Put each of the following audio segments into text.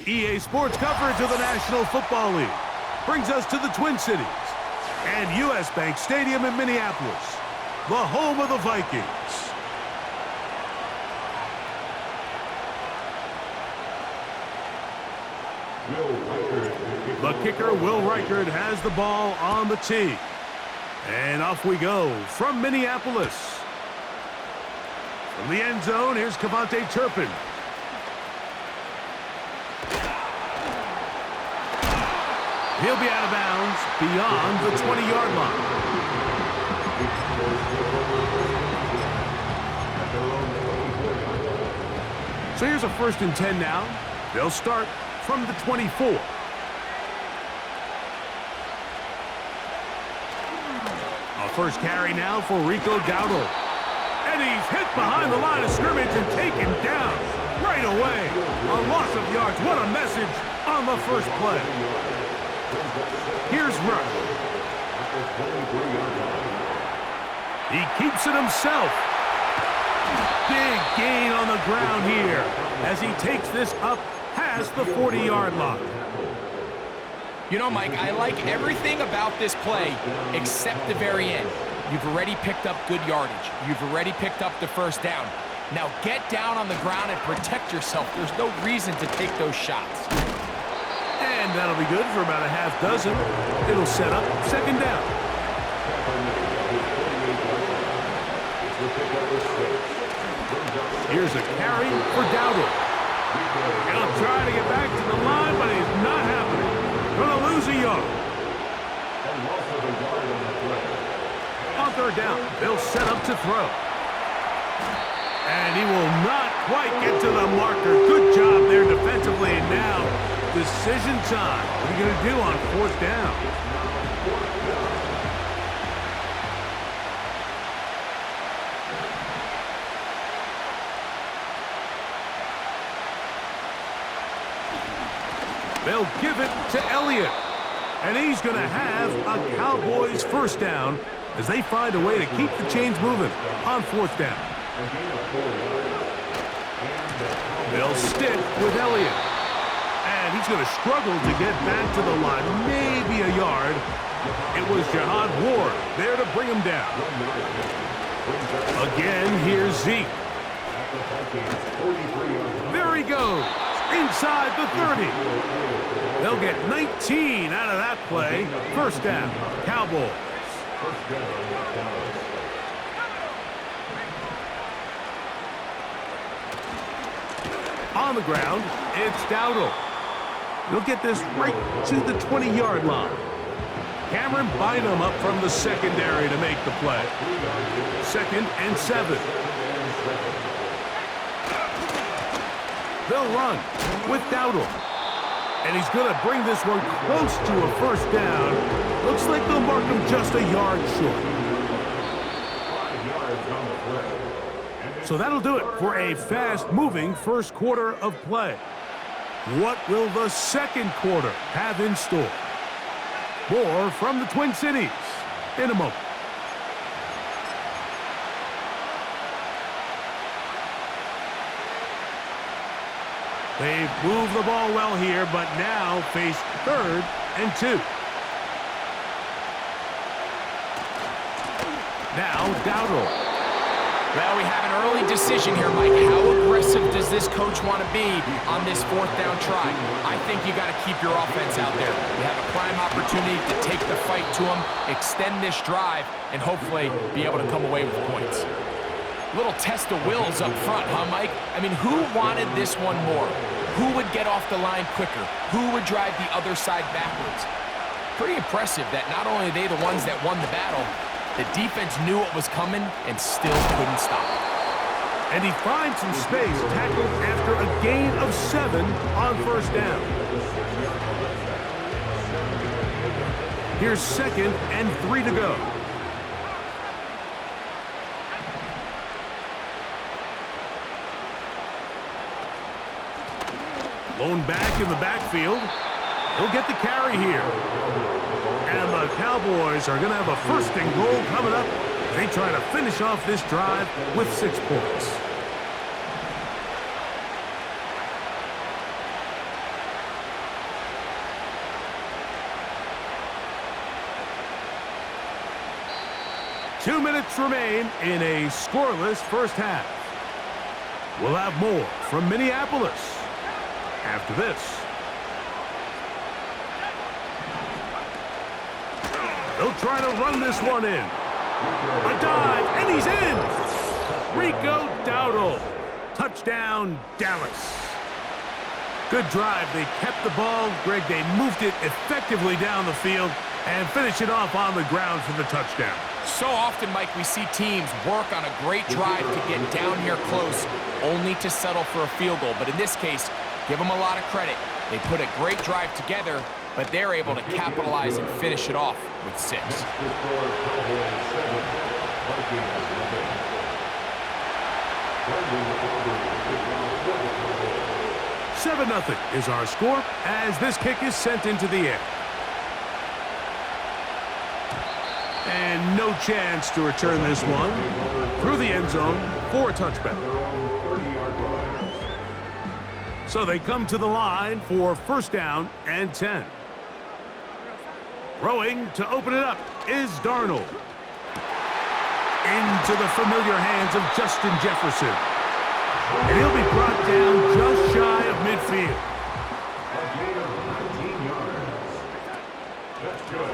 EA Sports coverage of the National Football League brings us to the Twin Cities and U.S. Bank Stadium in Minneapolis, the home of the Vikings. The kicker, Will Reichard, has the ball on the tee. And off we go from Minneapolis. From the end zone, here's Kavontae Turpin. He'll be out of bounds beyond the 20-yard line. So here's a 1st and 10 now. They'll start from the 24. A first carry now for Rico Dowdle. And he's hit behind the line of scrimmage and taken down right away. A loss of yards. What a message on the first play. Here's Rush. He keeps it himself. Big gain on the ground here as he takes this up past the 40-yard line. You know, Mike, I like everything about this play except the very end. You've already picked up good yardage. You've already picked up the first down. Now get down on the ground and protect yourself. There's no reason to take those shots. And that'll be good for about a half dozen. It'll set up 2nd down. Here's a carry for Dowdle. He'll try to get back to the line, but he's not happening. Gonna lose a yard. On 3rd down, they'll set up to throw. And he will not quite get to the marker. Good job there defensively. And now, decision time. What are you going to do on 4th down? They'll give it to Elliott. And he's going to have a Cowboys 1st down as they find a way to keep the chains moving on 4th down. They'll stick with Elliott. And he's going to struggle to get back to the line, maybe a yard. It was Jihad Ward there to bring him down. Again, here's Zeke. There he goes, inside the 30. They'll get 19 out of that play. 1st down, Cowboys. On the ground, it's Dowdle. He'll get this right to the 20-yard line. Cameron Bynum up from the secondary to make the play. 2nd and 7. They'll run with Dowdle. And he's going to bring this one close to a 1st down. Looks like they'll mark him just a yard short. So that'll do it for a fast-moving first quarter of play. What will the 2nd quarter have in store? More from the Twin Cities in a moment. They've moved the ball well here, but now face 3rd and 2. Now Dowdle. Well, we have an early decision here, Mike. How aggressive does this coach want to be on this 4th down try? I think you got to keep your offense out there. You have a prime opportunity to take the fight to them, extend this drive, and hopefully be able to come away with points. Little test of wills up front, huh, Mike? I mean, who wanted this one more? Who would get off the line quicker? Who would drive the other side backwards? Pretty impressive that not only are they the ones that won the battle, the defense knew what was coming and still couldn't stop it. And he finds some space, tackled after a gain of 7 on 1st down. Here's 2nd and 3 to go. Lone back in the backfield. He'll get the carry here. And the Cowboys are going to have a 1st and goal coming up. They try to finish off this drive with 6 points. 2 minutes remain in a scoreless first half. We'll have more from Minneapolis after this. They'll try to run this one in. A dive, and he's in! Rico Dowdle. Touchdown, Dallas. Good drive. They kept the ball. Greg, they moved it effectively down the field and finish it off on the ground for the touchdown. So often, Mike, we see teams work on a great drive to get down here close, only to settle for a field goal. But in this case, give them a lot of credit. They put a great drive together, but they're able to capitalize and finish it off with 6. 7-0 is our score as this kick is sent into the air. And no chance to return this one through the end zone for a touchback. So they come to the line for first down and 10. Throwing to open it up is Darnold. Into the familiar hands of Justin Jefferson. And he'll be brought down just shy of midfield.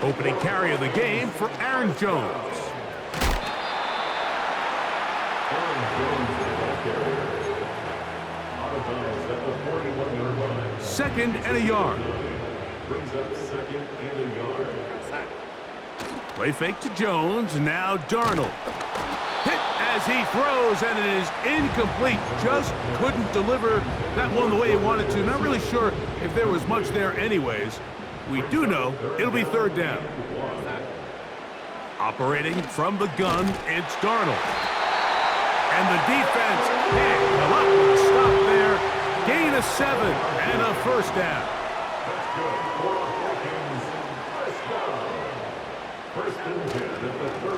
Opening carry of the game for Aaron Jones. Second and a yard. Play fake to Jones, now Darnold. Hit as he throws, and it is incomplete. Just couldn't deliver that one the way he wanted to. Not really sure if there was much there anyways. We do know it'll be third down. Operating from the gun, it's Darnold. And the defense can't come up with a stop there. Gain of 7 and a first down.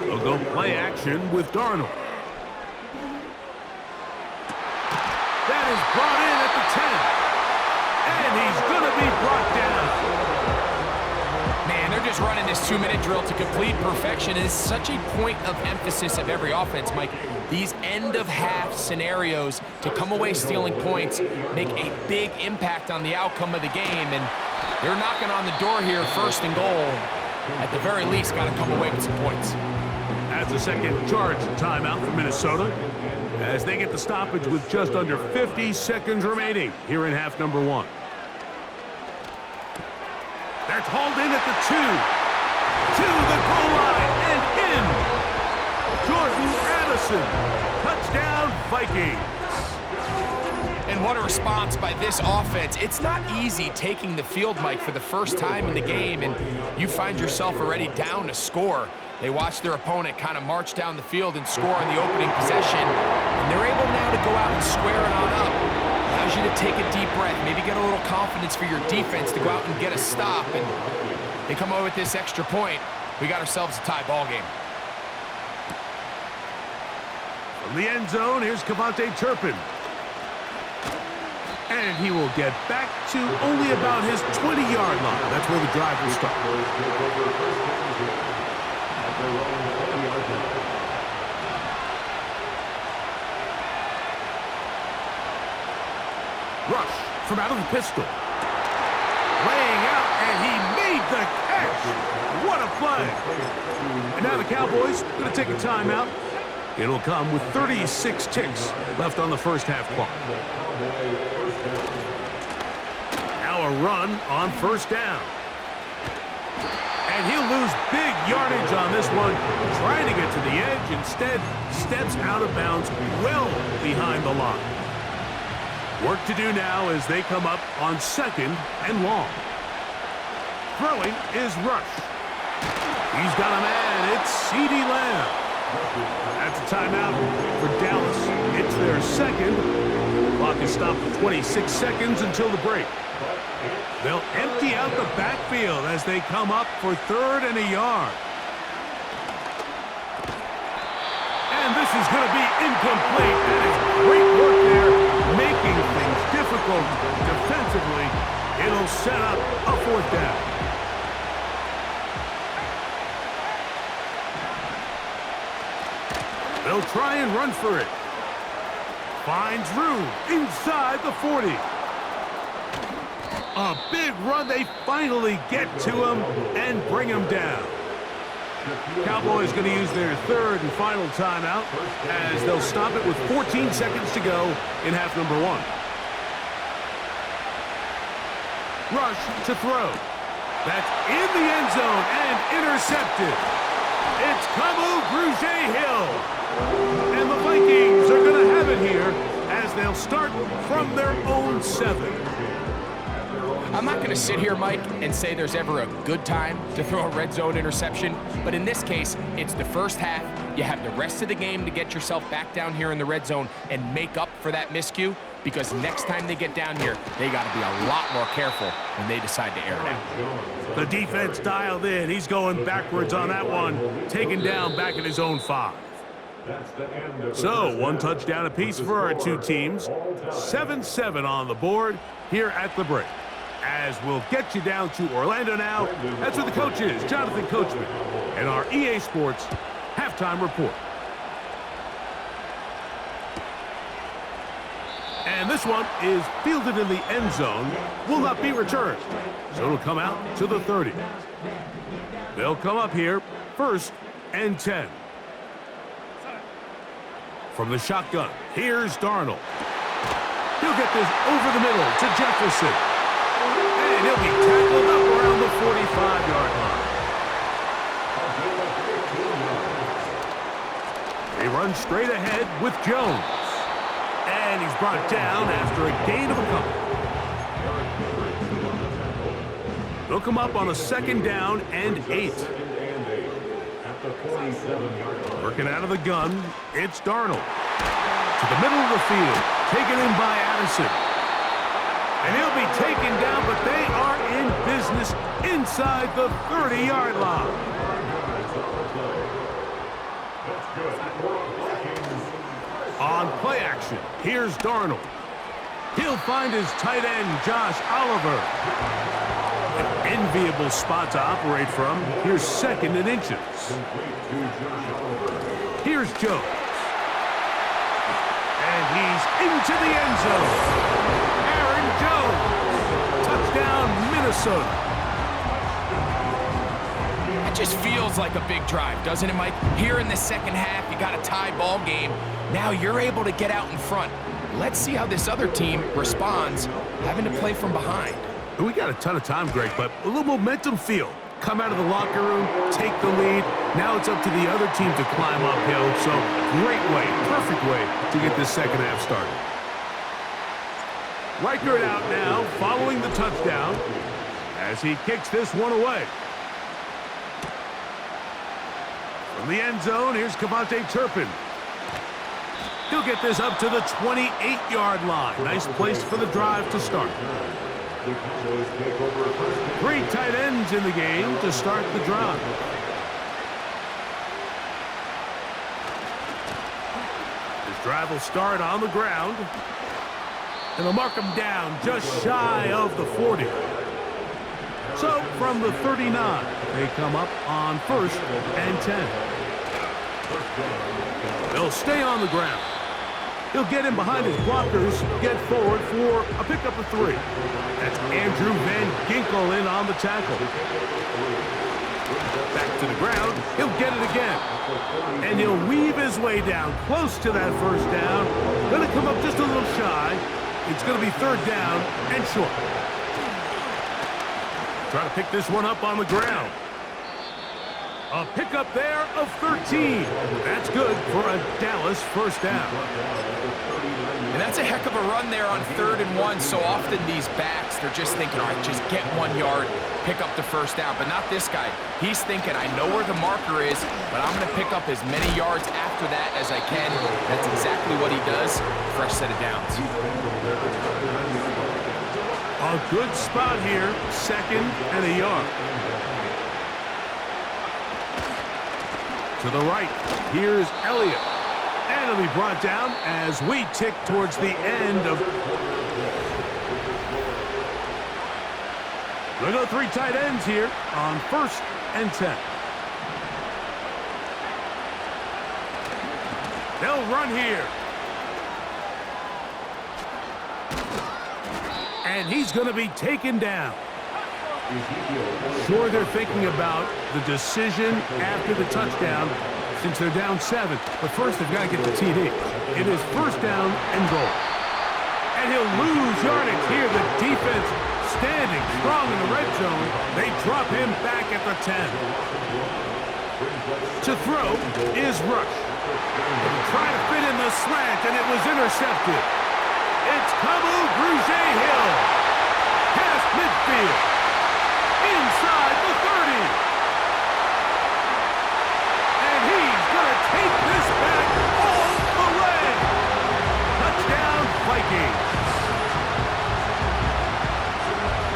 They'll go play action with Darnold. That is brought in at the 10. And he's going to be brought down. Man, they're just running this 2-minute drill to complete perfection. It is such a point of emphasis of every offense, Mike. These end-of-half scenarios to come away stealing points make a big impact on the outcome of the game. And they're knocking on the door here, first and goal. At the very least, got to come away with some points. That's a second charge timeout for Minnesota as they get the stoppage with just under 50 seconds remaining here in half number 1. That's hauled in at the 2. To the goal line and in. Jordan Addison. Touchdown, Vikings. And what a response by this offense. It's not easy taking the field, Mike, for the first time in the game, and you find yourself already down to score. They watch their opponent kind of march down the field and score on the opening possession, and they're able now to go out and square it on up. Allows you to take a deep breath, maybe get a little confidence for your defense to go out and get a stop, and they come away with this extra point. We got ourselves a tie ball game. From the end zone, here's Cavante Turpin. And he will get back to only about his 20-yard line. That's where the drive will start. Rush from out of the pistol. Laying out, and he made the catch. What a play. And now the Cowboys going to take a timeout. It'll come with 36 ticks left on the first half clock. Now a run on first down. And he'll lose big yardage on this one. Trying to get to the edge. Instead, steps out of bounds well behind the line. Work to do now as they come up on second and long. Throwing is Rush. He's got a man. It's CeeDee Lamb. That's a timeout for Dallas. It's their second. The clock is stopped for 26 seconds until the break. They'll empty out the backfield as they come up for third and a yard. And this is going to be incomplete. That is great work there, making things difficult defensively. It'll set up a fourth down. They'll try and run for it. Finds room inside the 40. A big run. They finally get to him and bring him down. Cowboys going to use their third and final timeout as they'll stop it with 14 seconds to go in half number 1. Rush to throw. That's in the end zone and intercepted. It's Kamu Grugier-Hill. And the Vikings are going to have it here as they'll start from their own 7. I'm not going to sit here, Mike, and say there's ever a good time to throw a red zone interception, but in this case, it's the first half. You have the rest of the game to get yourself back down here in the red zone and make up for that miscue, because next time they get down here, they got to be a lot more careful when they decide to air it out. The defense dialed in. He's going backwards on that one, taken down back at his own 5. So, 1 touchdown apiece for our 2 teams. 7-7 on the board here at the break. As we'll get you down to Orlando now. That's where the coach is, Jonathan Coachman, and our EA Sports halftime report. And this one is fielded in the end zone, will not be returned. So it'll come out to the 30. They'll come up here, 1st and 10. From the shotgun, here's Darnold. He'll get this over the middle to Jefferson. And he'll be tackled up around the 45-yard line. He runs straight ahead with Jones. And he's brought down after a gain of a couple. They'll come up on a 2nd down and 8. Working out of the gun, it's Darnold. To the middle of the field, taken in by Addison. And he'll be taken down, but they are in business inside the 30-yard line. On play action, here's Darnold. He'll find his tight end, Josh Oliver. An enviable spot to operate from. Here's 2nd and inches. Here's Jones. And he's into the end zone. Aaron Jones. Touchdown, Minnesota. It just feels like a big drive, doesn't it, Mike? Here in the second half, you got a tie ball game. Now you're able to get out in front. Let's see how this other team responds, having to play from behind. We got a ton of time, Greg, but a little momentum feel. Come out of the locker room, take the lead. Now it's up to the other team to climb uphill. So great way, perfect way to get this second half started. Reichert out now, following the touchdown, as he kicks this one away. From the end zone, here's Kevontae Turpin. He'll get this up to the 28-yard line. Nice place for the drive to start. 3 tight ends in the game to start the drive. This drive will start on the ground. And they'll mark him down just shy of the 40. So from the 39, they come up on 1st and 10. They'll stay on the ground. He'll get in behind his blockers, get forward for a pickup of 3. That's Andrew Van Ginkel in on the tackle. Back to the ground. He'll get it again. And he'll weave his way down close to that 1st down. Going to come up just a little shy. It's going to be 3rd down and short. Trying to pick this one up on the ground. A pickup there of 13. That's good for a Dallas 1st down. And that's a heck of a run there on 3rd and 1. So often these backs, they're just thinking, all right, just get 1 yard, pick up the 1st down. But not this guy. He's thinking, I know where the marker is, but I'm going to pick up as many yards after that as I can. That's exactly what he does. Fresh set of downs. A good spot here, 2nd and a yard. To the right, here's Elliott. And it'll be brought down as we tick towards the end of... We'll go 3 tight ends here on 1st and 10. They'll run here. And he's going to be taken down. Sure, they're thinking about the decision after the touchdown since they're down 7. But first, they've got to get the TD. It is first down and goal. And he'll lose yardage here. The defense standing strong in the red zone. They drop him back at the 10. To throw is Rush. He'll try to fit in the slant, and it was intercepted. It's Kamu Grugier-Hill. Past midfield. Inside the 30. And he's going to take this back all the way. Touchdown, Vikings.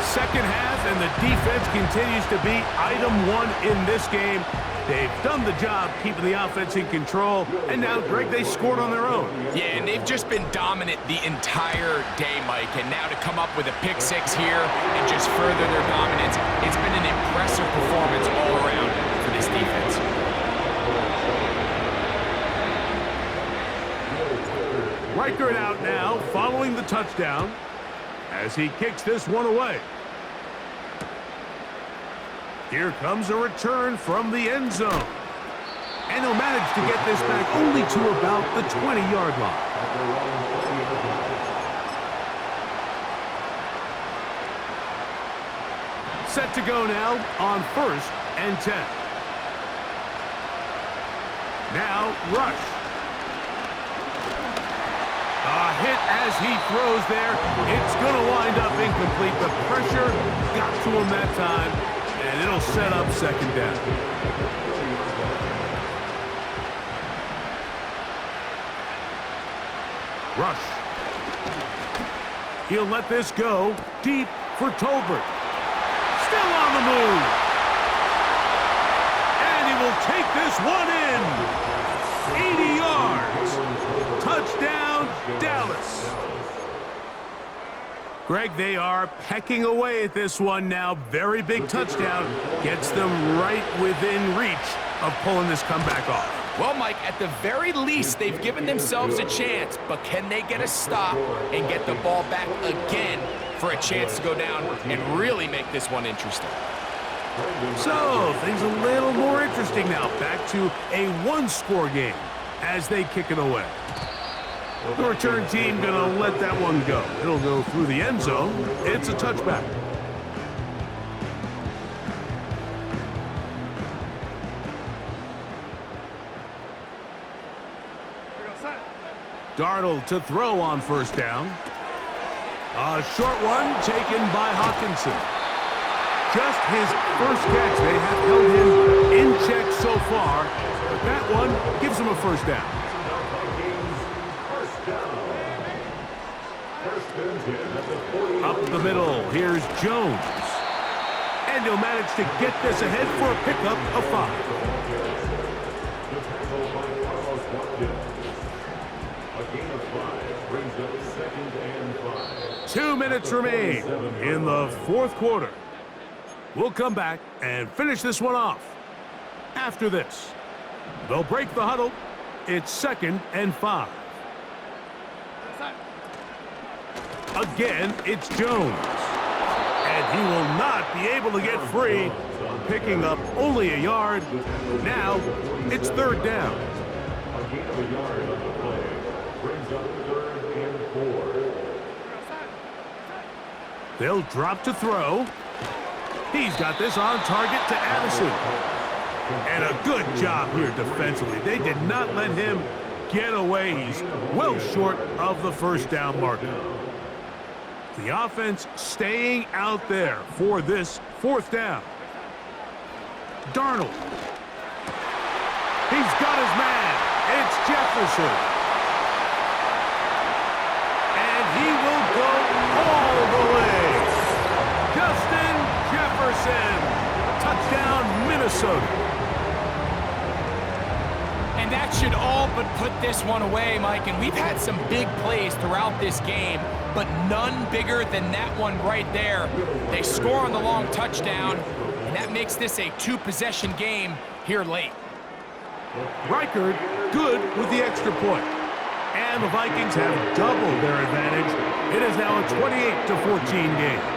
Second half, and the defense continues to be item 1 in this game. They've done the job keeping the offense in control, and now, Greg, they scored on their own. Yeah, and they've just been dominant the entire day, Mike, and now to come up with a pick 6 here and just further their dominance, it's been an impressive performance all around for this defense. Reichert out now, following the touchdown, as he kicks this one away. Here comes a return from the end zone. And he'll manage to get this back only to about the 20-yard line. Set to go now on 1st and 10. Now, Rush. A hit as he throws there. It's going to wind up incomplete. The pressure got to him that time. And it'll set up second down. Rush. He'll let this go deep for Tolbert. Still on the move. And he will take this one in. 80 yards. Touchdown, Dallas. Greg, they are pecking away at this one now. Very big touchdown. Gets them right within reach of pulling this comeback off. Well, Mike, at the very least, they've given themselves a chance, but can they get a stop and get the ball back again for a chance to go down and really make this one interesting? So, things a little more interesting now. Back to a one-score game as they kick it away. The return team going to let that one go. It'll go through the end zone. It's a touchback. Darnold to throw on first down. A short one taken by Hawkinson. Just his first catch. They have held him in check so far, but that one gives him a first down. Up the middle, here's Jones. And he'll manage to get this ahead for a pickup of 5. 2 minutes remain in the fourth quarter. We'll come back and finish this one off. After this, they'll break the huddle. It's 2nd and 5. Again, it's Jones. And he will not be able to get free, picking up only a yard. Now, it's 3rd down. They'll drop to throw. He's got this on target to Addison. And a good job here defensively. They did not let him get away. He's well short of the first down marker. The offense staying out there for this 4th down. Darnold. He's got his man. It's Jefferson. And he will go all the way. Justin Jefferson. Touchdown, Minnesota. And that should all but put this one away, Mike. And we've had some big plays throughout this game, but none bigger than that one right there. They score on the long touchdown, and that makes this a 2-possession game here late. Reichard good with the extra point. And the Vikings have doubled their advantage. It is now a 28-14 game.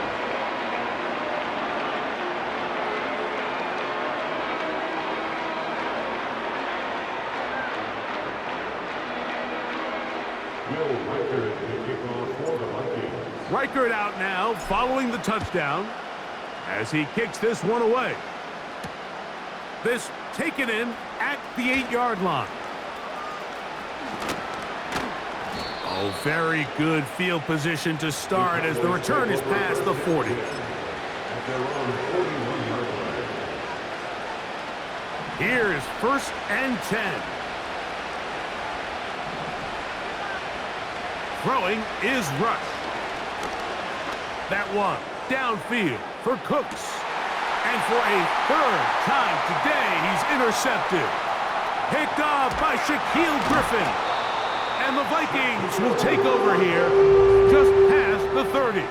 Reichard out now following the touchdown as he kicks this one away. This taken in at the 8-yard line. Oh, very good field position to start as the return is past the 40. Here is 1st and 10. Throwing is Rush. That one downfield for Cooks. And for a 3rd time today, he's intercepted. Picked off by Shaquille Griffin. And the Vikings will take over here just past the 30.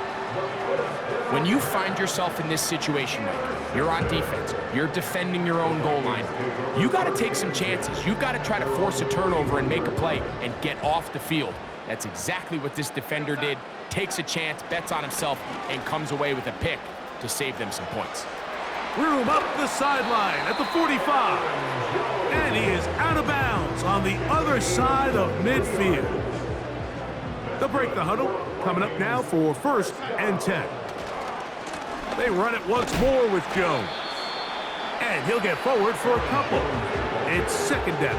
When you find yourself in this situation, you're on defense, you're defending your own goal line, you got to take some chances. You got to try to force a turnover and make a play and get off the field. That's exactly what this defender did. Takes a chance, bets on himself, and comes away with a pick to save them some points. Room up the sideline at the 45. And he is out of bounds on the other side of midfield. They'll break the huddle. Coming up now for 1st and 10. They run it once more with Jones. And he'll get forward for a couple. It's 2nd down.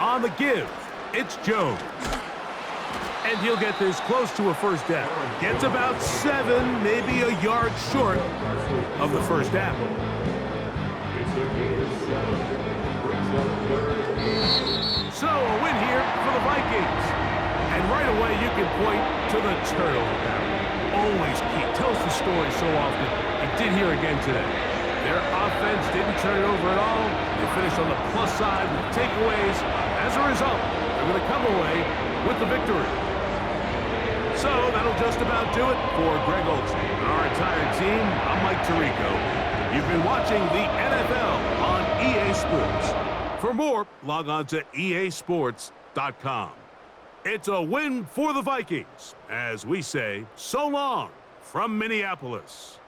On the give, it's Jones. And he'll get this close to a 1st down. Gets about 7, maybe a yard short of the 1st down. So a win here for the Vikings. And right away you can point to the turnover battle. Always key. Tells the story so often. It did here again today. Their offense didn't turn it over at all. They finished on the plus side with takeaways. As a result, they're going to come away with the victory. So that'll just about do it for Greg Olsen and our entire team. I'm Mike Tirico. You've been watching the NFL on EA Sports. For more, log on to easports.com. It's a win for the Vikings, as we say so long from Minneapolis.